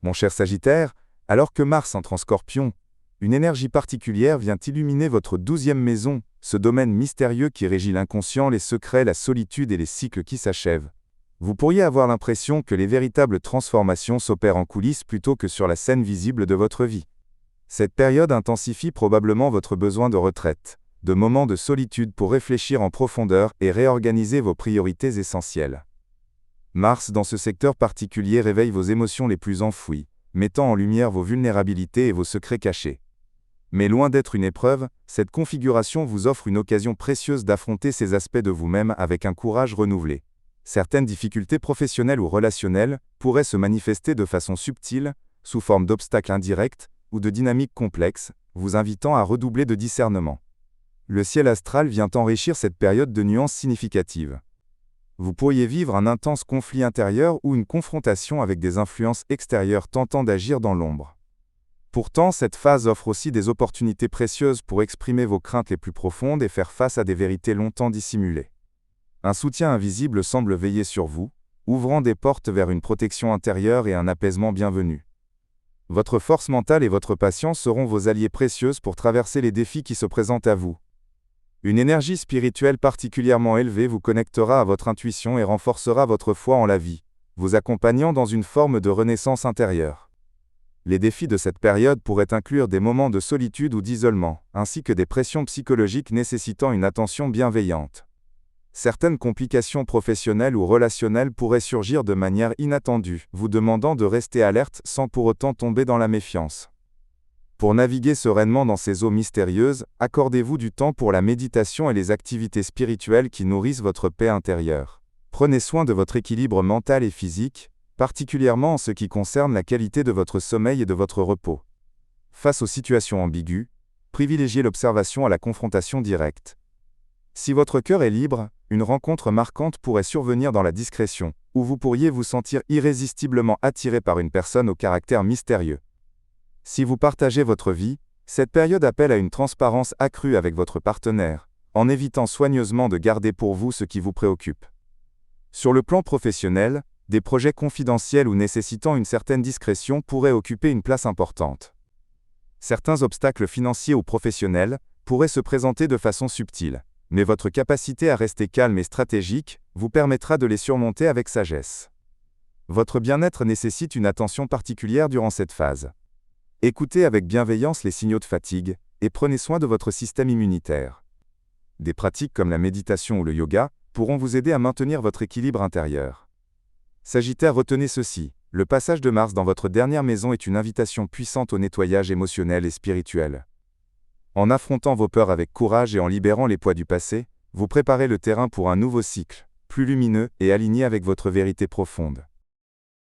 Mon cher Sagittaire, alors que Mars entre en Scorpion, une énergie particulière vient illuminer votre 12e maison, ce domaine mystérieux qui régit l'inconscient, les secrets, la solitude et les cycles qui s'achèvent. Vous pourriez avoir l'impression que les véritables transformations s'opèrent en coulisses plutôt que sur la scène visible de votre vie. Cette période intensifie probablement votre besoin de retraite, de moments de solitude pour réfléchir en profondeur et réorganiser vos priorités essentielles. Mars dans ce secteur particulier réveille vos émotions les plus enfouies, mettant en lumière vos vulnérabilités et vos secrets cachés. Mais loin d'être une épreuve, cette configuration vous offre une occasion précieuse d'affronter ces aspects de vous-même avec un courage renouvelé. Certaines difficultés professionnelles ou relationnelles pourraient se manifester de façon subtile, sous forme d'obstacles indirects ou de dynamiques complexes, vous invitant à redoubler de discernement. Le ciel astral vient enrichir cette période de nuances significatives. Vous pourriez vivre un intense conflit intérieur ou une confrontation avec des influences extérieures tentant d'agir dans l'ombre. Pourtant, cette phase offre aussi des opportunités précieuses pour exprimer vos craintes les plus profondes et faire face à des vérités longtemps dissimulées. Un soutien invisible semble veiller sur vous, ouvrant des portes vers une protection intérieure et un apaisement bienvenu. Votre force mentale et votre patience seront vos alliés précieuses pour traverser les défis qui se présentent à vous. Une énergie spirituelle particulièrement élevée vous connectera à votre intuition et renforcera votre foi en la vie, vous accompagnant dans une forme de renaissance intérieure. Les défis de cette période pourraient inclure des moments de solitude ou d'isolement, ainsi que des pressions psychologiques nécessitant une attention bienveillante. Certaines complications professionnelles ou relationnelles pourraient surgir de manière inattendue, vous demandant de rester alerte sans pour autant tomber dans la méfiance. Pour naviguer sereinement dans ces eaux mystérieuses, accordez-vous du temps pour la méditation et les activités spirituelles qui nourrissent votre paix intérieure. Prenez soin de votre équilibre mental et physique, particulièrement en ce qui concerne la qualité de votre sommeil et de votre repos. Face aux situations ambiguës, privilégiez l'observation à la confrontation directe. Si votre cœur est libre, une rencontre marquante pourrait survenir dans la discrétion, où vous pourriez vous sentir irrésistiblement attiré par une personne au caractère mystérieux. Si vous partagez votre vie, cette période appelle à une transparence accrue avec votre partenaire, en évitant soigneusement de garder pour vous ce qui vous préoccupe. Sur le plan professionnel, des projets confidentiels ou nécessitant une certaine discrétion pourraient occuper une place importante. Certains obstacles financiers ou professionnels pourraient se présenter de façon subtile, mais votre capacité à rester calme et stratégique vous permettra de les surmonter avec sagesse. Votre bien-être nécessite une attention particulière durant cette phase. Écoutez avec bienveillance les signaux de fatigue, et prenez soin de votre système immunitaire. Des pratiques comme la méditation ou le yoga pourront vous aider à maintenir votre équilibre intérieur. Sagittaire, retenez ceci, le passage de Mars dans votre dernière maison est une invitation puissante au nettoyage émotionnel et spirituel. En affrontant vos peurs avec courage et en libérant les poids du passé, vous préparez le terrain pour un nouveau cycle, plus lumineux et aligné avec votre vérité profonde.